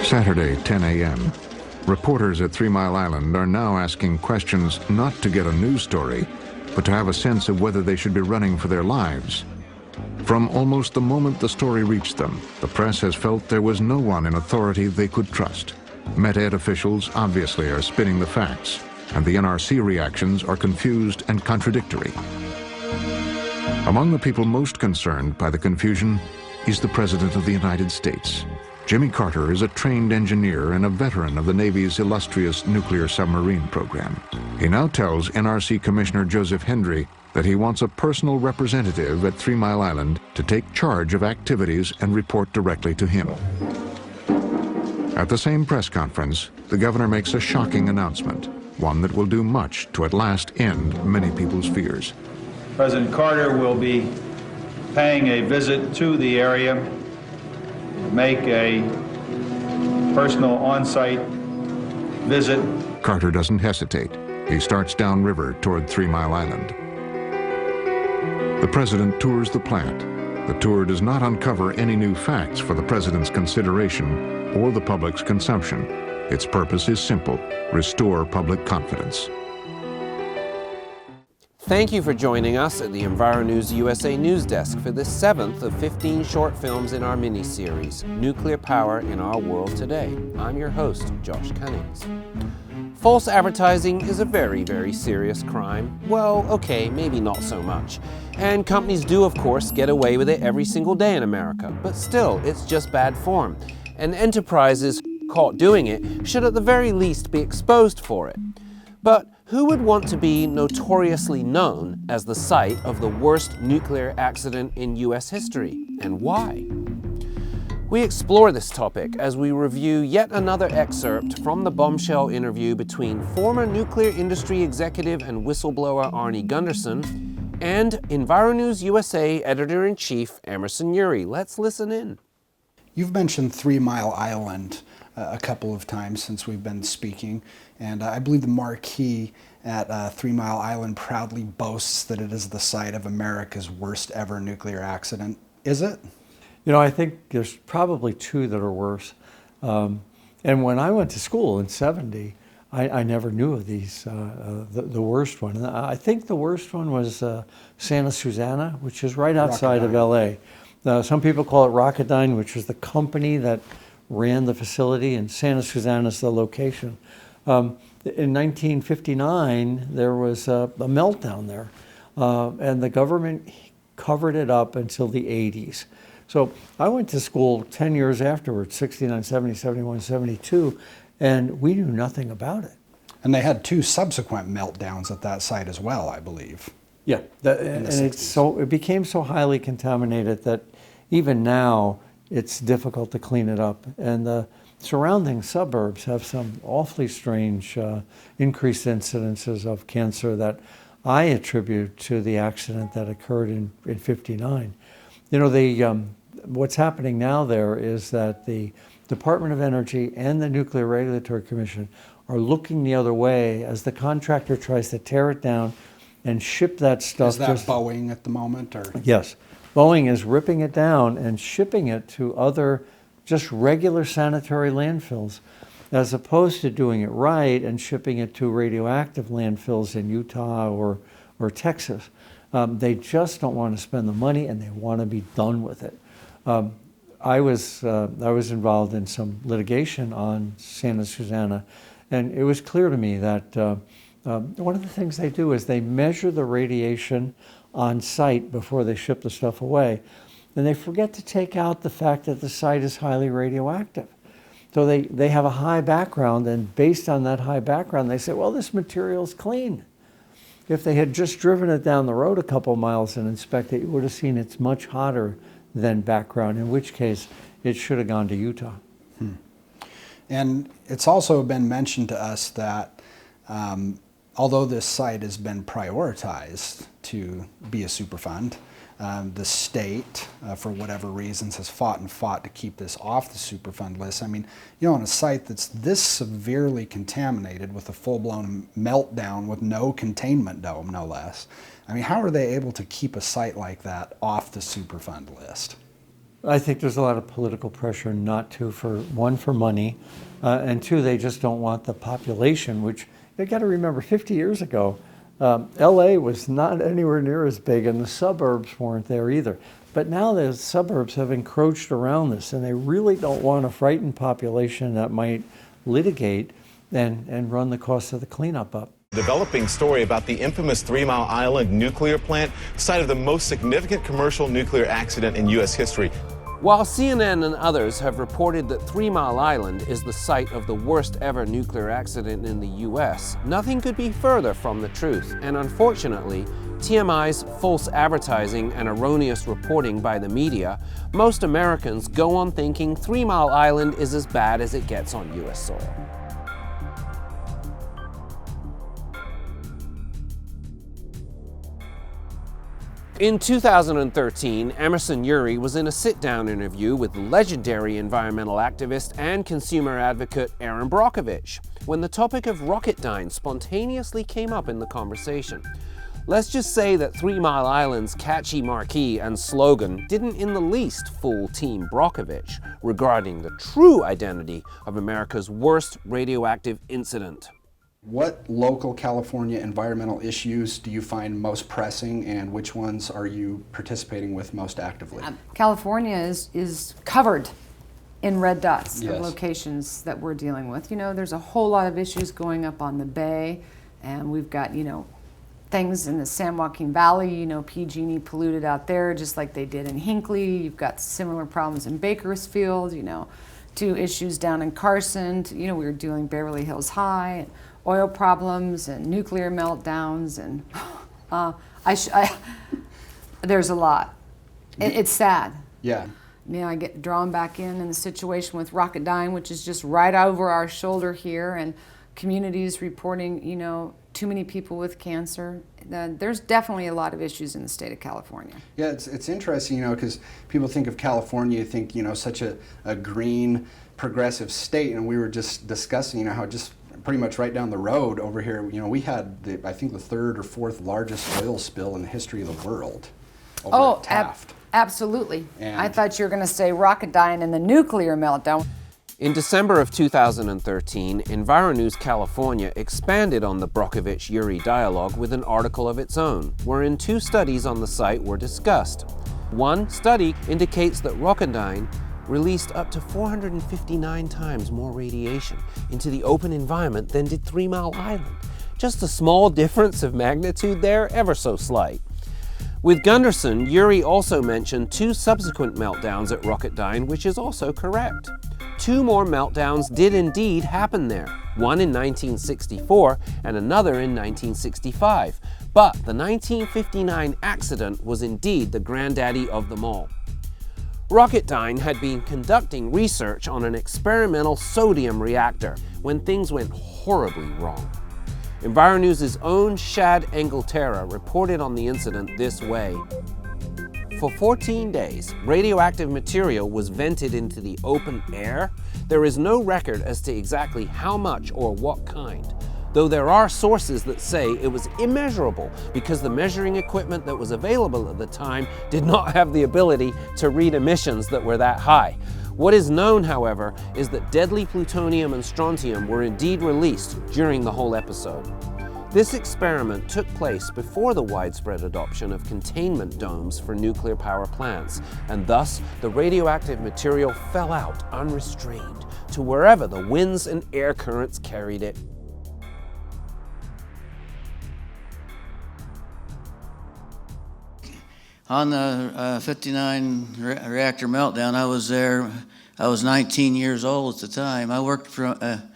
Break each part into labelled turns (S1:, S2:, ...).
S1: Saturday, 10 a.m. Reporters at 3 Mile Island are now asking questions not to get a news story, but to have a sense of whether they should be running for their lives. From almost the moment the story reached them, the press has felt there was no one in authority they could trust. Met-Ed officials obviously are spinning the facts, and the NRC reactions are confused and contradictory. Among the people most concerned by the confusion is the President of the United States. Jimmy Carter is a trained engineer and a veteran of the Navy's illustrious nuclear submarine program. He now tells NRC Commissioner Joseph Hendry that he wants a personal representative at 3 Mile Island to take charge of activities and report directly to him. At the same press conference, the governor makes a shocking announcement, one that will do much to at last end many people's fears.
S2: President Carter will be paying a visit to the area, make a personal on-site visit.
S1: Carter doesn't hesitate. He starts downriver toward 3 Mile Island. The president tours the plant. The tour does not uncover any new facts for the president's consideration or the public's consumption. Its purpose is simple: restore public confidence.
S3: Thank you for joining us at the EnviroNews USA news desk for this 7th of 15 short films in our mini-series, Nuclear Power in Our World Today. I'm your host, Josh Cunnings. False advertising is a very, very serious crime. Well, okay, maybe not so much. And companies do, of course, get away with it every single day in America, but still, it's just bad form. And enterprises caught doing it should at the very least be exposed for it. But who would want to be notoriously known as the site of the worst nuclear accident in US history, and why? We explore this topic as we review yet another excerpt from the bombshell interview between former nuclear industry executive and whistleblower Arnie Gundersen and EnviroNews USA editor-in-chief Emerson Urie. Let's listen in.
S4: You've mentioned 3 Mile Island a couple of times since we've been speaking, and I believe the marquee at 3 Mile Island proudly boasts that it is the site of America's worst ever nuclear accident. Is it?
S5: You know, I think there's probably two that are worse. And when I went to school in '70, I never knew of these, the worst one. I think the worst one was Santa Susana, which is right outside of LA. Some people call it Rocketdyne, which was the company that ran the facility, and Santa Susana is the location. In 1959, there was a meltdown there, and the government covered it up until the 80s. So I went to school 10 years afterwards, 69, 70, 71, 72, and we knew nothing about it.
S4: And they had 2 subsequent meltdowns at that site as well, I believe.
S5: Yeah, and it became so highly contaminated that even now it's difficult to clean it up. And the surrounding suburbs have some awfully strange increased incidences of cancer that I attribute to the accident that occurred in '59. You know, what's happening now there is that the Department of Energy and the Nuclear Regulatory Commission are looking the other way as the contractor tries to tear it down and ship that stuff.
S4: Is that Boeing at the moment? Or?
S5: Yes. Boeing is ripping it down and shipping it to other just regular sanitary landfills, as opposed to doing it right and shipping it to radioactive landfills in Utah or Texas. They just don't want to spend the money, and they want to be done with it. I was involved in some litigation on Santa Susana, and it was clear to me that one of the things they do is they measure the radiation on site before they ship the stuff away, and they forget to take out the fact that the site is highly radioactive. So they have a high background, and based on that high background, they say, well, this material's clean. If they had just driven it down the road a couple miles and inspected it, you would have seen it's much hotter than background, in which case it should have gone to Utah.
S4: And it's also been mentioned to us that although this site has been prioritized to be a Superfund, the state, for whatever reasons, has fought to keep this off the Superfund list. I mean, you know, on a site that's this severely contaminated with a full-blown meltdown with no containment dome, no less. I mean, how are they able to keep a site like that off the Superfund list?
S5: I think there's a lot of political pressure not to, for one, for money, and two, they just don't want the population, which you got to remember 50 years ago, LA was not anywhere near as big and the suburbs weren't there either. But now the suburbs have encroached around this and they really don't want a frightened population that might litigate and run the cost of the cleanup up.
S6: Developing story about the infamous 3 Mile Island nuclear plant, site of the most significant commercial nuclear accident in U.S. history.
S3: While CNN and others have reported that 3 Mile Island is the site of the worst ever nuclear accident in the U.S., nothing could be further from the truth. And unfortunately, TMI's false advertising and erroneous reporting by the media, most Americans go on thinking 3 Mile Island is as bad as it gets on U.S. soil. In 2013, Emerson Urie was in a sit-down interview with legendary environmental activist and consumer advocate Erin Brockovich, when the topic of Rocketdyne spontaneously came up in the conversation. Let's just say that 3 Mile Island's catchy marquee and slogan didn't in the least fool Team Brockovich regarding the true identity of America's worst radioactive incident.
S4: What local California environmental issues do you find most pressing, and which ones are you participating with most actively?
S7: California is covered in red dots,
S4: yes,
S7: of locations that we're dealing with. You know, there's a whole lot of issues going up on the bay, and we've got, you know, things in the San Joaquin Valley, you know, PG&E polluted out there just like they did in Hinckley. You've got similar problems in Bakersfield, you know, 2 issues down in Carson. You know, we were doing Beverly Hills High, and oil problems and nuclear meltdowns, and there's a lot. It's sad.
S4: Yeah.
S7: You know, I get drawn back in the situation with Rocketdyne, which is just right over our shoulder here, and communities reporting, you know, too many people with cancer. There's definitely a lot of issues in the state of California.
S4: Yeah, it's interesting, you know, because people think of California, think, you know, such a green, progressive state, and we were just discussing, you know, how just pretty much right down the road over here, you know, we had, I think, the 3rd or 4th largest oil spill in the history of the world over at Taft.
S7: Absolutely.
S4: And
S7: I thought you were going to say Rocketdyne and the nuclear meltdown.
S3: In December of 2013, EnviroNews California expanded on the Brockovich-Urie dialogue with an article of its own, wherein 2 studies on the site were discussed. One study indicates that Rocketdyne released up to 459 times more radiation into the open environment than did 3 Mile Island. Just a small difference of magnitude there, ever so slight. With Gundersen, Urie also mentioned 2 subsequent meltdowns at Rocketdyne, which is also correct. 2 more meltdowns did indeed happen there, one in 1964 and another in 1965. But the 1959 accident was indeed the granddaddy of them all. Rocketdyne had been conducting research on an experimental sodium reactor when things went horribly wrong. EnviroNews' own Shad Engelterra reported on the incident this way. For 14 days, radioactive material was vented into the open air. There is no record as to exactly how much or what kind, though there are sources that say it was immeasurable because the measuring equipment that was available at the time did not have the ability to read emissions that were that high. What is known, however, is that deadly plutonium and strontium were indeed released during the whole episode. This experiment took place before the widespread adoption of containment domes for nuclear power plants, and thus the radioactive material fell out unrestrained to wherever the winds and air currents carried it.
S8: On the 59 reactor meltdown, I was there. I was 19 years old at the time. I worked at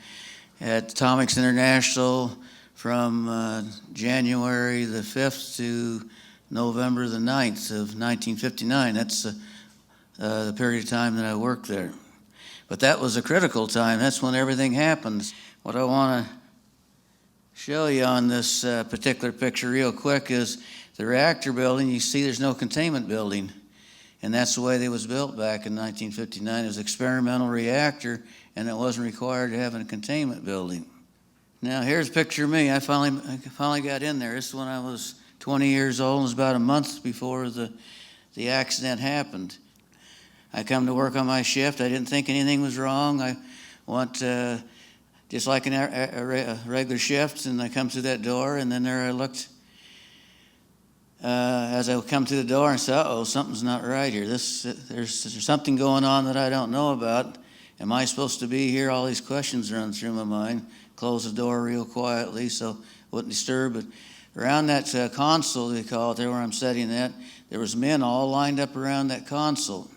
S8: Atomics International from January the 5th to November the 9th of 1959. That's the period of time that I worked there. But that was a critical time. That's when everything happened. What I want to show you on this particular picture real quick is the reactor building. You see there's no containment building, and that's the way they was built back in 1959. It was an experimental reactor, and it wasn't required to have a containment building. Now here's a picture of me. I finally got in there. This is when I was 20 years old. It was about a month before the accident happened. I come to work on my shift. I didn't think anything was wrong. I went just like a regular shift, and I come through that door, and then there I looked. As I come through the door and said, uh-oh, something's not right here. There's something going on that I don't know about. Am I supposed to be here? All these questions run through my mind. Close the door real quietly so it wouldn't disturb. But around that console, they call it there where I'm sitting at, there was men all lined up around that console.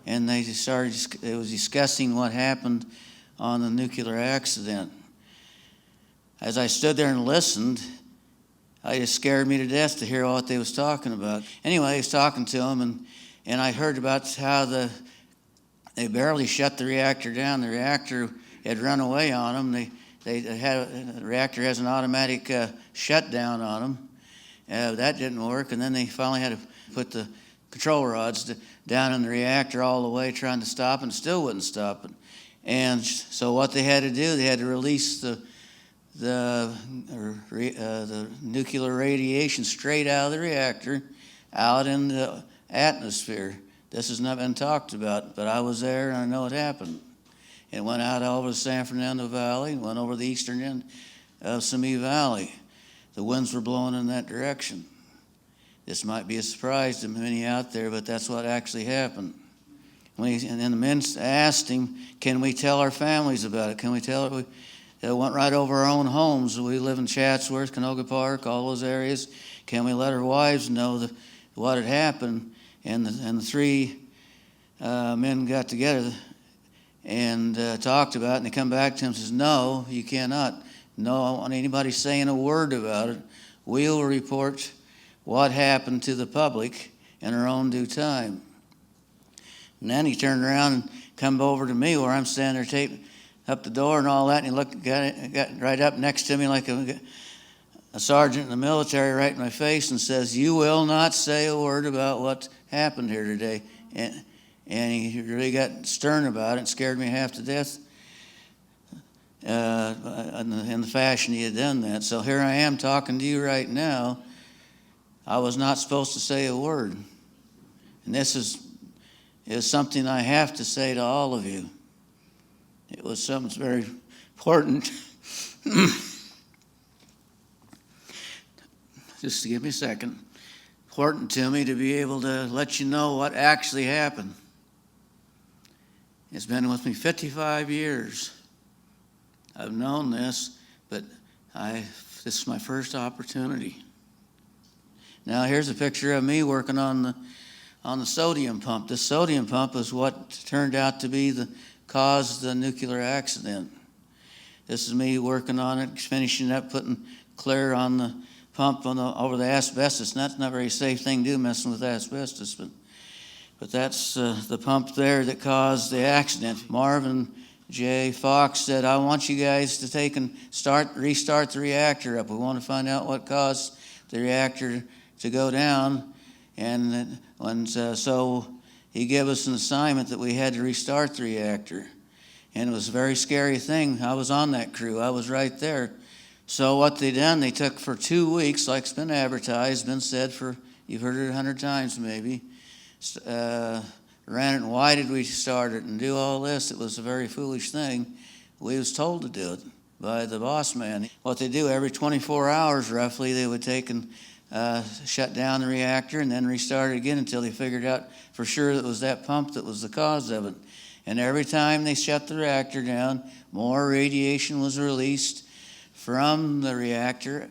S8: And they was discussing what happened on the nuclear accident. As I stood there and listened, it just scared me to death to hear what they was talking about. Anyway, I was talking to them, and I heard about how they barely shut the reactor down. The reactor had run away on them. The reactor has an automatic shutdown on them. That didn't work, and then they finally had to put the control rods down in the reactor all the way, trying to stop it, and still wouldn't stop it. And so what they had to do, they had to release the nuclear radiation straight out of the reactor, out in the atmosphere. This has not been talked about, but I was there and I know it happened. It went out over the San Fernando Valley, went over the eastern end of Simi Valley. The winds were blowing in that direction. This might be a surprise to many out there, but that's what actually happened. And then the men asked him, can we tell our families about it? Can we tell it? It went right over our own homes. We live in Chatsworth, Canoga Park, all those areas. Can we let our wives know what had happened? And the three men got together and talked about it, and they come back to him and says, no, you cannot. No, I don't want anybody saying a word about it. We'll report what happened to the public in our own due time. And then he turned around and come over to me where I'm standing there taping up the door and all that, and he got right up next to me like a sergeant in the military, right in my face, and says, you will not say a word about what happened here today. And he really got stern about it and scared me half to death in the fashion he had done that. So here I am talking to you right now. I was not supposed to say a word. And this is something I have to say to all of you. It was something very important. Just to give me a second. Important to me to be able to let you know what actually happened. It's been with me 55 years. I've known this, but this is my first opportunity. Now here's a picture of me working on the sodium pump. This sodium pump is what turned out to be caused the nuclear accident. This is me working on it, finishing up, putting clear on the pump over the asbestos. And that's not a very safe thing to do, messing with asbestos, but that's the pump there that caused the accident. Marvin J. Fox said, I want you guys to take and restart the reactor up. We want to find out what caused the reactor to go down. And so he gave us an assignment that we had to restart the reactor. And it was a very scary thing. I was on that crew. I was right there. So what they done, they took for 2 weeks, like it's been advertised, been said for, you've heard it 100 times maybe, ran it, and why did we start it and do all this? It was a very foolish thing. We was told to do it by the boss man. What they do, every 24 hours roughly, they would take and shut down the reactor and then restart it again until they figured out for sure that it was that pump that was the cause of it. And every time they shut the reactor down, more radiation was released from the reactor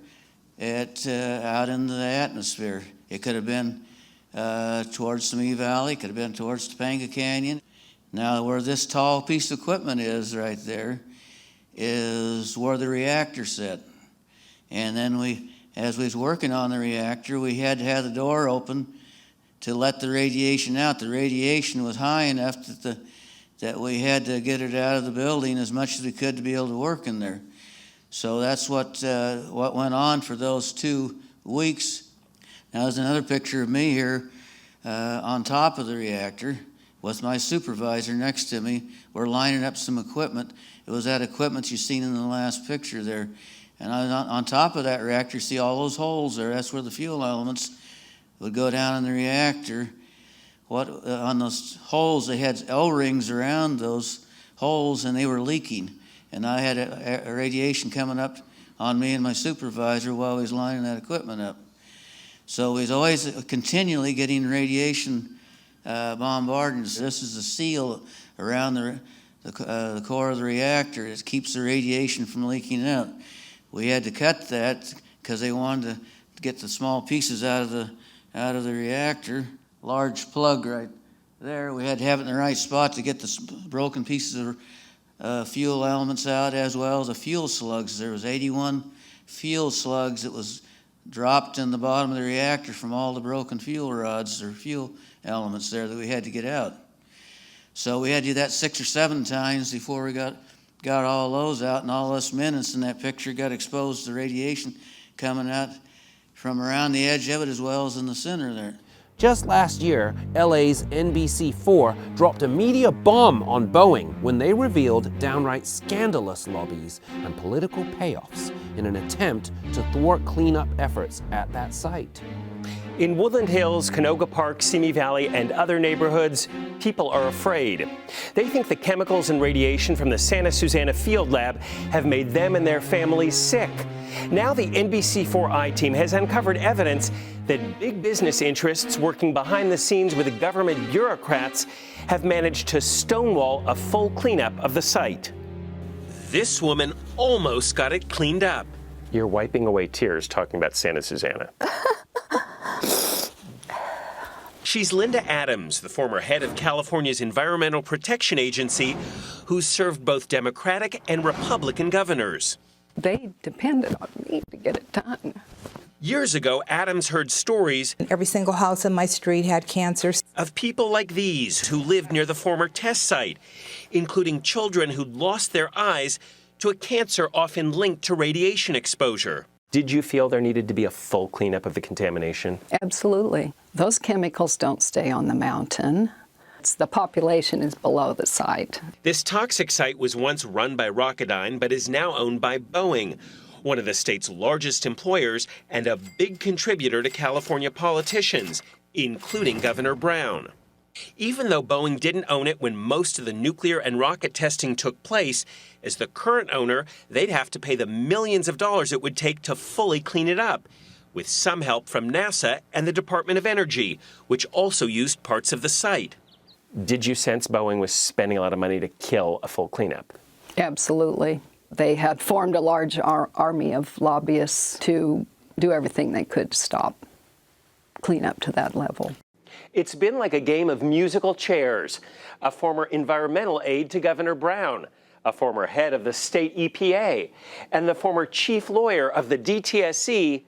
S8: out into the atmosphere. It could have been towards Simi Valley, could have been towards Topanga Canyon. Now where this tall piece of equipment is right there is where the reactor sat. And then as we was working on the reactor, we had to have the door open to let the radiation out. The radiation was high enough that we had to get it out of the building as much as we could to be able to work in there. So that's what went on for those 2 weeks. Now there's another picture of me here on top of the reactor with my supervisor next to me. We're lining up some equipment. It was that equipment you've seen in the last picture there. And on top of that reactor, see all those holes there? That's where the fuel elements would go down in the reactor. on those holes, they had O-rings around those holes, and they were leaking. And I had a radiation coming up on me and my supervisor while he was lining that equipment up. So he's always continually getting radiation bombardments. This is a seal around the core of the reactor. It keeps the radiation from leaking out. We had to cut that because they wanted to get the small pieces out of the reactor. Large plug right there. We had to have it in the right spot to get the broken pieces of fuel elements out, as well as the fuel slugs. There was 81 fuel slugs that was dropped in the bottom of the reactor from all the broken fuel rods or fuel elements there that we had to get out. So we had to do that 6 or 7 times before we got all those out, and all us minutes in that picture got exposed to radiation coming out from around the edge of it as well as in the center there.
S3: Just last year, LA's NBC4 dropped a media bomb on Boeing when they revealed downright scandalous lobbies and political payoffs in an attempt to thwart cleanup efforts at that site.
S9: In Woodland Hills, Canoga Park, Simi Valley, and other neighborhoods, people are afraid. They think the chemicals and radiation from the Santa Susana Field Lab have made them and their families sick. Now the NBC4i team has uncovered evidence that big business interests working behind the scenes with government bureaucrats have managed to stonewall a full cleanup of the site. This woman almost got it cleaned up. You're wiping away tears talking about Santa Susana. She's Linda Adams, the former head of California's Environmental Protection Agency, who's served both Democratic and Republican governors.
S10: They depended on me to get it done.
S9: Years ago, Adams heard stories
S11: every single house on my street had cancer
S9: of people like these who lived near the former test site, including children who'd lost their eyes to a cancer often linked to radiation exposure. Did you feel there needed to be a full cleanup of the contamination?
S10: Absolutely. Those chemicals don't stay on the mountain. The population is below the site.
S9: This toxic site was once run by Rocketdyne, but is now owned by Boeing, one of the state's largest employers and a big contributor to California politicians, including Governor Brown. Even though Boeing didn't own it when most of the nuclear and rocket testing took place, as the current owner, they'd have to pay the millions of dollars it would take to fully clean it up, with some help from NASA and the Department of Energy, which also used parts of the site. Did you sense Boeing was spending a lot of money to kill a full cleanup?
S10: Absolutely. They had formed a large army of lobbyists to do everything they could to stop cleanup to that level.
S9: It's been like a game of musical chairs. A former environmental aide to Governor Brown, a former head of the state EPA, and the former chief lawyer of the DTSC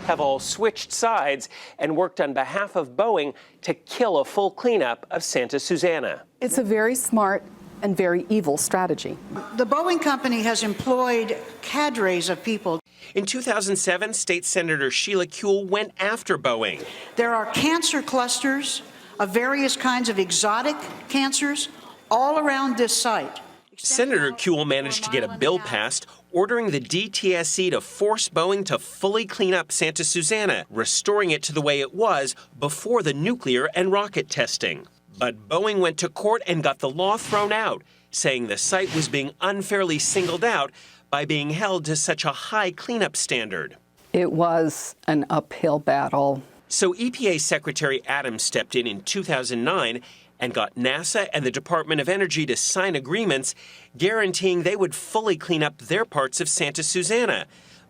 S9: have all switched sides and worked on behalf of Boeing to kill a full cleanup of Santa Susana.
S12: It's a very smart and very evil strategy.
S13: The Boeing company has employed cadres of people.
S9: In 2007, State Senator Sheila Kuehl went after Boeing.
S13: There are cancer clusters of various kinds of exotic cancers all around this site.
S9: Senator Kuehl managed to get a bill passed ordering the DTSC to force Boeing to fully clean up Santa Susana, restoring it to the way it was before the nuclear and rocket testing. But Boeing went to court and got the law thrown out, saying the site was being unfairly singled out by being held to such a high cleanup standard.
S10: It was an uphill battle.
S9: So EPA Secretary Adams stepped in 2009 and got NASA and the Department of Energy to sign agreements guaranteeing they would fully clean up their parts of Santa Susana.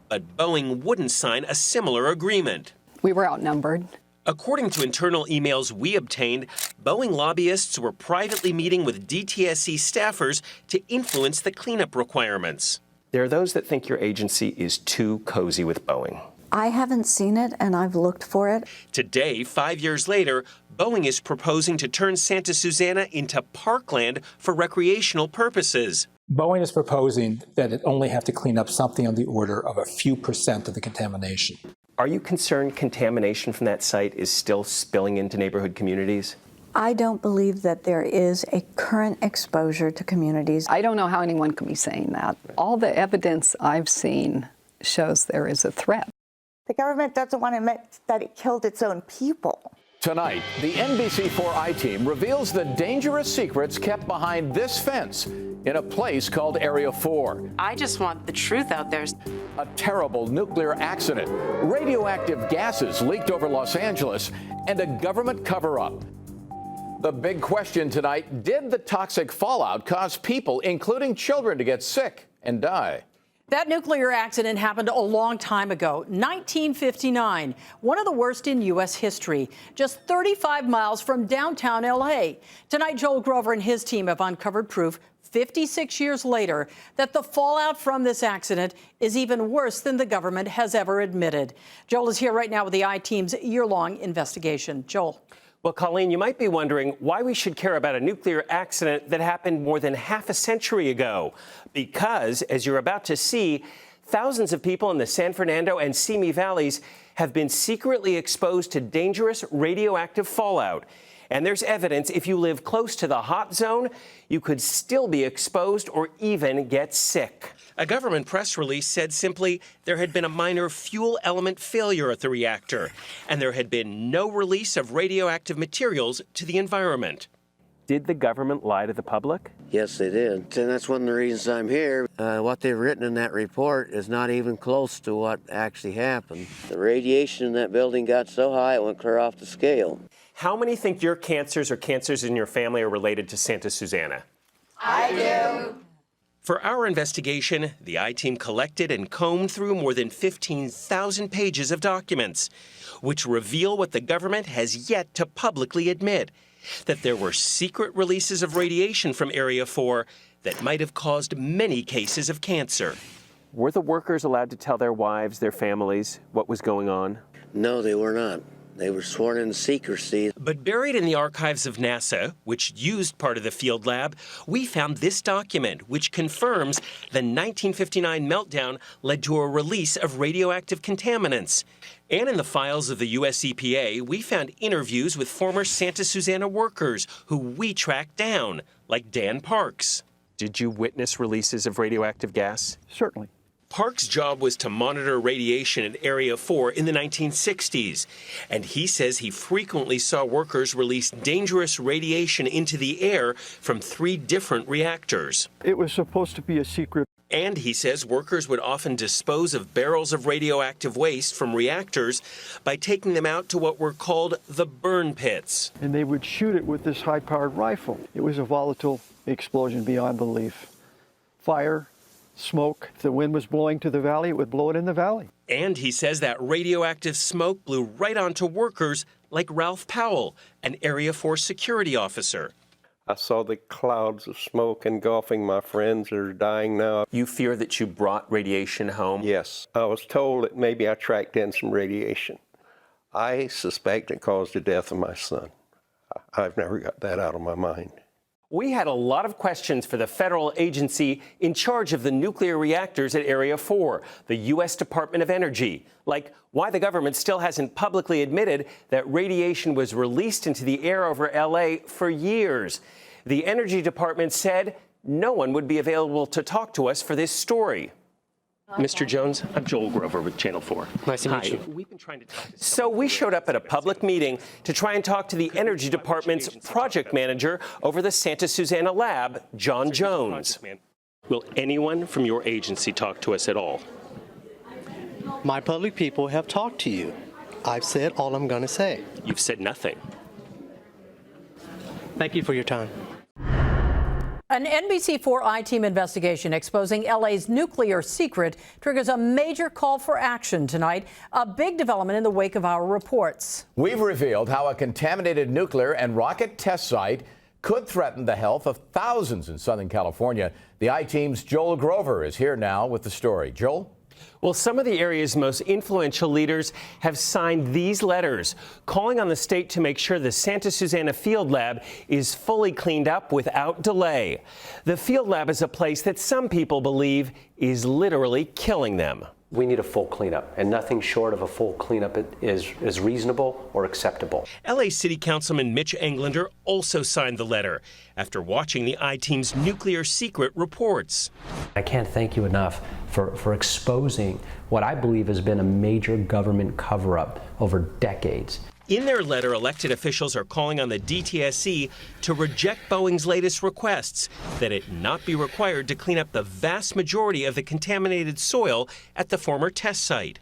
S9: But Boeing wouldn't sign a similar agreement.
S10: We were outnumbered.
S9: According to internal emails we obtained, Boeing lobbyists were privately meeting with DTSC staffers to influence the cleanup requirements. There are those that think your agency is too cozy with Boeing.
S14: I haven't seen it, and I've looked for it.
S9: Today, 5 years later, Boeing is proposing to turn Santa Susana into parkland for recreational purposes.
S15: Boeing is proposing that it only have to clean up something on the order of a few % of the contamination.
S9: Are you concerned contamination from that site is still spilling into neighborhood communities?
S14: I don't believe that there is a current exposure to communities.
S10: I don't know how anyone could be saying that. All the evidence I've seen shows there is a threat.
S16: The government doesn't want to admit that it killed its own people. Tonight, the NBC4i team reveals the dangerous secrets kept behind this fence in a place called Area 4.
S17: I just want the truth out there.
S16: A terrible nuclear accident, radioactive gases leaked over Los Angeles, and a government cover-up. The big question tonight, did the toxic fallout cause people, including children, to get sick and die?
S18: That nuclear accident happened a long time ago, 1959, one of the worst in U.S. history, just 35 miles from downtown L.A. Tonight, Joel Grover and his team have uncovered proof 56 years later that the fallout from this accident is even worse than the government has ever admitted. Joel is here right now with the I-Team's year-long investigation. Joel.
S9: Well, Colleen, you might be wondering why we should care about a nuclear accident that happened more than half a century ago. Because, as you're about to see, thousands of people in the San Fernando and Simi valleys have been secretly exposed to dangerous radioactive fallout. And there's evidence if you live close to the hot zone, you could still be exposed or even get sick. A government press release said simply there had been a minor fuel element failure at the reactor, and there had been no release of radioactive materials to the environment. Did the government lie to the public?
S19: Yes, they did. And that's one of the reasons I'm here. What they've written in that report is not even close to what actually happened. The radiation in that building got so high it went clear off the scale.
S9: How many think your cancers or cancers in your family are related to Santa Susana?
S20: I do.
S9: For our investigation, the I-Team collected and combed through more than 15,000 pages of documents, which reveal what the government has yet to publicly admit, that there were secret releases of radiation from Area 4 that might have caused many cases of cancer. Were the workers allowed to tell their wives, their families, what was going on?
S19: No, they were not. They were sworn in secrecy.
S9: But buried in the archives of NASA, which used part of the field lab, we found this document, which confirms the 1959 meltdown led to a release of radioactive contaminants. And in the files of the U.S. EPA, we found interviews with former Santa Susana workers who we tracked down, like Dan Parks. Did you witness releases of radioactive gas?
S21: Certainly.
S9: Park's job was to monitor radiation at Area 4 in the 1960s, and he says he frequently saw workers release dangerous radiation into the air from 3 different reactors.
S21: It was supposed to be a secret.
S9: And he says workers would often dispose of barrels of radioactive waste from reactors by taking them out to what were called the burn pits.
S21: And they would shoot it with this high-powered rifle. It was a volatile explosion beyond belief. Fire, smoke. If the wind was blowing to the valley, it would blow it in the valley.
S9: And he says that radioactive smoke blew right onto workers like Ralph Powell, an Area 4 security officer.
S22: I saw the clouds of smoke engulfing my friends that are dying now.
S9: You fear that you brought radiation home?
S22: Yes. I was told that maybe I tracked in some radiation. I suspect it caused the death of my son. I've never got that out of my mind.
S9: We had a lot of questions for the federal agency in charge of the nuclear reactors at Area 4, the U.S. Department of Energy, like why the government still hasn't publicly admitted that radiation was released into the air over L.A. for years. The Energy Department said no one would be available to talk to us for this story. Mr. Jones, I'm Joel Grover with Channel 4.
S23: Nice to meet you.
S9: We've been trying to talk to So we showed up at a public meeting to try and talk to the Energy Department's project manager over the Santa Susana lab, John Jones. Will anyone from your agency talk to us at all?
S23: My public people have talked to you. I've said all I'm going to say.
S9: You've said nothing.
S23: Thank you for your time.
S18: An NBC4 I-Team investigation exposing LA's nuclear secret triggers a major call for action tonight, a big development in the wake of our reports.
S16: We've revealed how a contaminated nuclear and rocket test site could threaten the health of thousands in Southern California. The I-Team's Joel Grover is here now with the story. Joel?
S9: Well, some of the area's most influential leaders have signed these letters, calling on the state to make sure the Santa Susana Field Lab is fully cleaned up without delay. The Field Lab is a place that some people believe is literally killing them.
S24: We need a full cleanup, and nothing short of a full cleanup is reasonable or acceptable.
S9: LA City Councilman Mitch Englander also signed the letter after watching the I-Team's nuclear secret reports.
S24: I can't thank you enough for exposing what I believe has been a major government cover-up over decades.
S9: In their letter, elected officials are calling on the DTSC to reject Boeing's latest requests, that it not be required to clean up the vast majority of the contaminated soil at the former test site.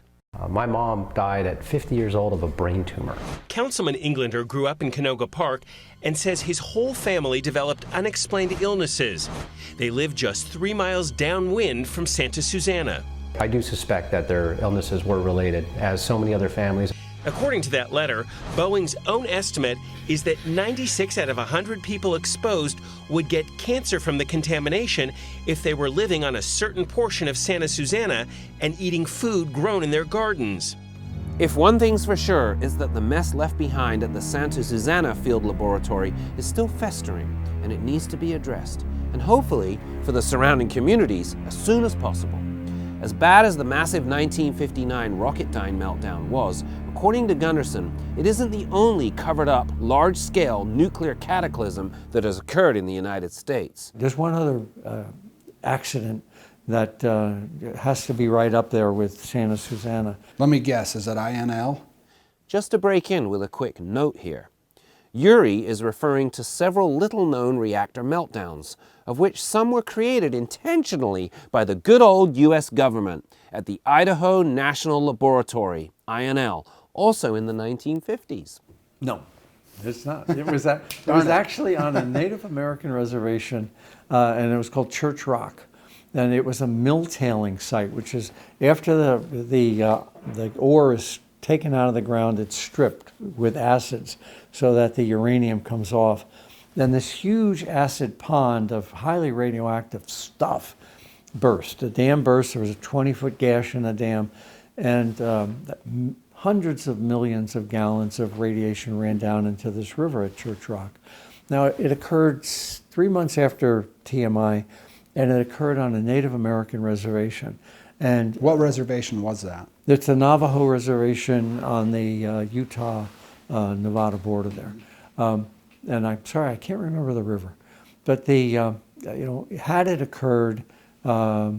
S24: My mom died at 50 years old of a brain tumor.
S9: Councilman Englander grew up in Canoga Park and says his whole family developed unexplained illnesses. They live just 3 miles downwind from Santa Susana.
S24: I do suspect that their illnesses were related, as so many other families.
S9: According to that letter, Boeing's own estimate is that 96 out of 100 people exposed would get cancer from the contamination if they were living on a certain portion of Santa Susana and eating food grown in their gardens.
S3: If one thing's for sure is that the mess left behind at the Santa Susana Field Laboratory is still festering, and it needs to be addressed, and hopefully for the surrounding communities as soon as possible. As bad as the massive 1959 Rocketdyne meltdown was, according to Gundersen, it isn't the only covered-up, large-scale nuclear cataclysm that has occurred in the United States.
S1: There's one other accident that has to be right up there with Santa Susana.
S4: Let me guess, is it INL?
S3: Just to break in with a quick note here. Uri is referring to several little-known reactor meltdowns, of which some were created intentionally by the good old U.S. government at the Idaho National Laboratory, INL, also in the 1950s.
S1: No, it's not. It was actually on a Native American reservation, and it was called Church Rock. And it was a mill tailing site, which is after the ore is taken out of the ground, it's stripped with acids so that the uranium comes off. Then this huge acid pond of highly radioactive stuff burst. The dam burst, there was a 20-foot gash in the dam, and hundreds of millions of gallons of radiation ran down into this river at Church Rock. Now, it occurred 3 months after TMI, and it occurred on a Native American reservation. And
S4: what reservation was that?
S1: It's the Navajo reservation on the Utah-Nevada border there. And I'm sorry, I can't remember the river. But had it occurred in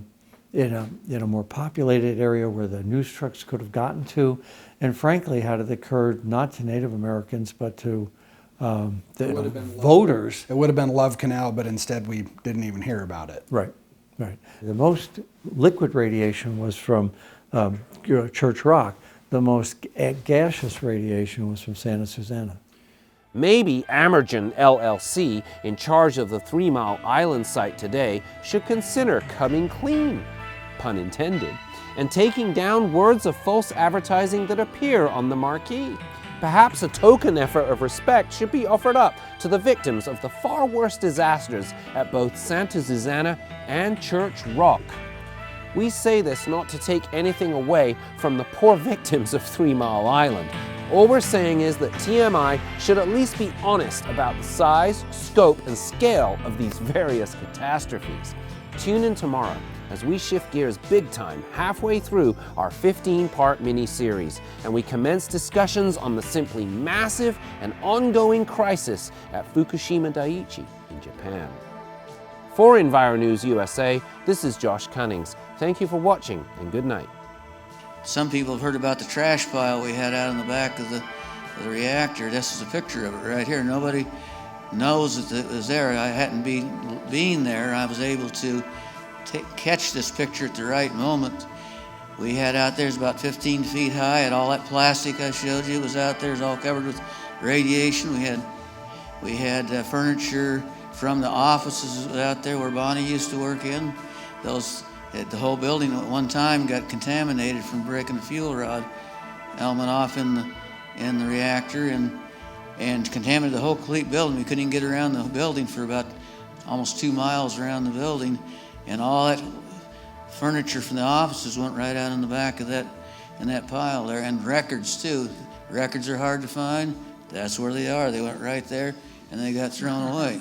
S1: a more populated area where the news trucks could have gotten to, and frankly, had it occurred not to Native Americans, but to the voters.
S4: It would have been Love Canal, but instead we didn't even hear about it.
S1: Right, right. The most liquid radiation was from Church Rock. The most gaseous radiation was from Santa Susana.
S3: Maybe Amergen LLC, in charge of the 3 Mile Island site today, should consider coming clean, pun intended, and taking down words of false advertising that appear on the marquee. Perhaps a token effort of respect should be offered up to the victims of the far worse disasters at both Santa Susana and Church Rock. We say this not to take anything away from the poor victims of 3 Mile Island. All we're saying is that TMI should at least be honest about the size, scope, and scale of these various catastrophes. Tune in tomorrow as we shift gears big time halfway through our 15-part mini-series, and we commence discussions on the simply massive and ongoing crisis at Fukushima Daiichi in Japan. For EnviroNews USA, this is Josh Cunnings. Thank you for watching, and good night.
S8: Some people have heard about the trash pile we had out in the back of the reactor. This is a picture of it right here. Nobody knows that it was there. I hadn't been there. I was able to catch this picture at the right moment. We had out there, it's about 15 feet high, and all that plastic I showed you was out there. It was all covered with radiation. We had furniture from the offices out there where Bonnie used to work in. The whole building at one time got contaminated from breaking the fuel rod element off in the reactor and contaminated the whole complete building. We couldn't even get around the building for about almost 2 miles around the building, and all that furniture from the offices went right out in the back of that pile there, and records too. Records are hard to find. That's where they are. They went right there and they got thrown away.